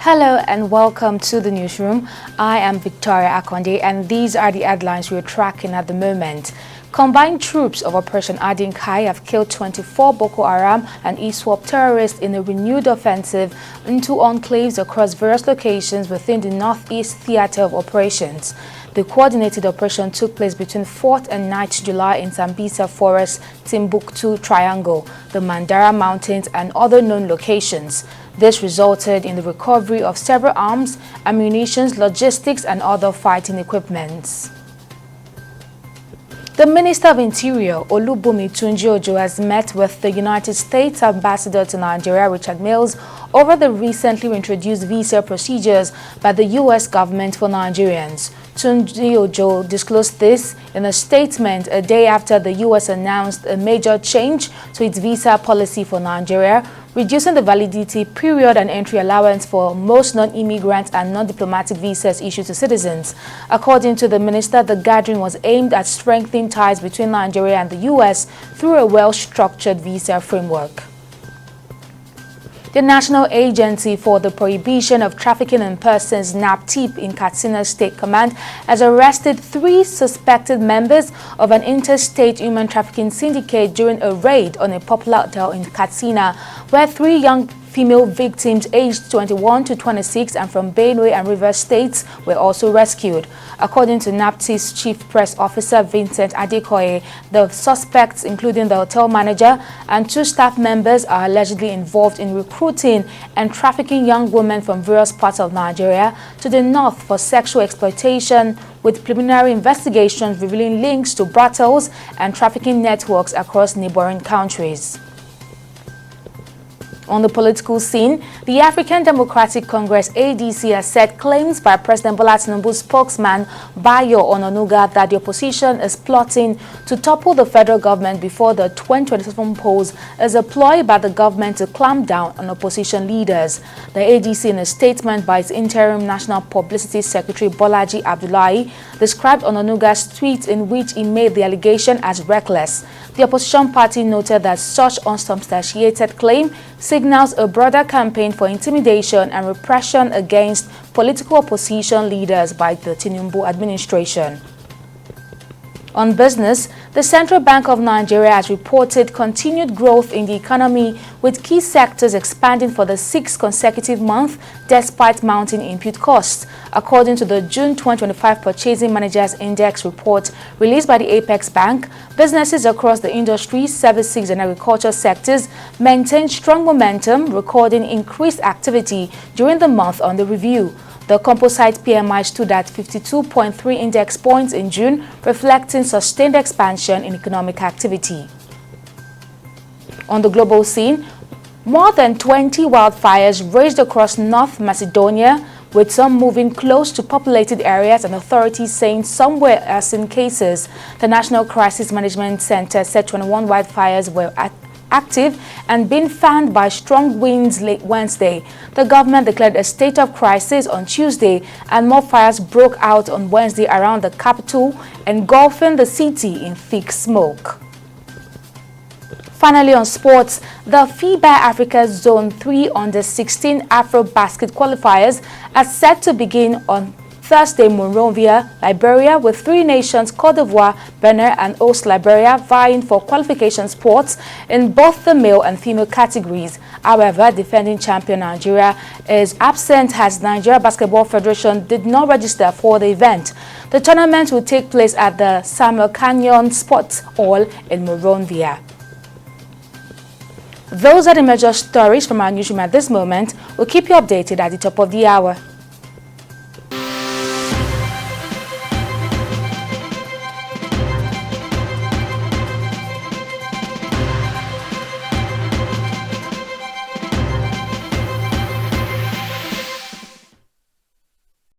Hello and welcome to the newsroom. I am Victoria Akonde and these are the headlines we're tracking at the moment. Combined troops of Operation Adinkai have killed 24 Boko Haram and ISWAP terrorists in a renewed offensive into enclaves across various locations within the Northeast Theater of Operations. The coordinated operation took place between 4th and 9th July in Sambisa Forest, Timbuktu Triangle, the Mandara Mountains and other known locations. This resulted in the recovery of several arms, ammunition, logistics and other fighting equipments. The Minister of Interior, Olubunmi Tunji-Ojo, has met with the United States Ambassador to Nigeria, Richard Mills, over the recently introduced visa procedures by the U.S. government for Nigerians. Tunji-Ojo disclosed this in a statement a day after the U.S. announced a major change to its visa policy for Nigeria, reducing the validity period and entry allowance for most non-immigrant and non-diplomatic visas issued to citizens. According to the minister, the gathering was aimed at strengthening ties between Nigeria and the U.S. through a well-structured visa framework. The National Agency for the Prohibition of Trafficking in Persons, Napis, in Katsina State Command has arrested 3 suspected members of an interstate human trafficking syndicate during a raid on a popular hotel in Katsina, where 3 young female victims aged 21 to 26 and from Benue and Rivers states were also rescued. According to NAPTI's Chief Press Officer Vincent Adekoye, the suspects, including the hotel manager and 2 staff members, are allegedly involved in recruiting and trafficking young women from various parts of Nigeria to the north for sexual exploitation, with preliminary investigations revealing links to brothels and trafficking networks across neighboring countries. On the political scene, the African Democratic Congress ADC has said claims by President Bola Tinubu's spokesman Bayo Ononuga that the opposition is plotting to topple the federal government before the 2027 polls is a ploy by the government to clamp down on opposition leaders. The ADC, in a statement by its interim National Publicity Secretary Bolaji Abdullahi, described Ononuga's tweet in which he made the allegation as reckless. The opposition party noted that such unsubstantiated claim signals a broader campaign for intimidation and repression against political opposition leaders by the Tinubu administration. On business, the Central Bank of Nigeria has reported continued growth in the economy, with key sectors expanding for the 6th consecutive month despite mounting input costs. According to the June 2025 Purchasing Managers Index report released by the Apex Bank, businesses across the industry, services and agriculture sectors maintained strong momentum, recording increased activity during the month under review. The composite PMI stood at 52.3 index points in June, reflecting sustained expansion in economic activity. On the global scene, more than 20 wildfires raged across North Macedonia, with some moving close to populated areas and authorities saying some were arson cases. The National Crisis Management Center said 21 wildfires were active and being fanned by strong winds late Wednesday. The government declared a state of crisis on Tuesday, and more fires broke out on Wednesday around the capital, engulfing the city in thick smoke. Finally, on sports, the FIBA Africa Zone 3 Under-16 Afro-Basket qualifiers are set to begin on Thursday, Monrovia, Liberia, with 3 nations, Cote d'Ivoire, Benin and host Liberia, vying for qualification spots in both the male and female categories. However, defending champion Nigeria is absent as Nigeria Basketball Federation did not register for the event. The tournament will take place at the Samuel Canyon Sports Hall in Monrovia. Those are the major stories from our newsroom at this moment. We'll keep you updated at the top of the hour.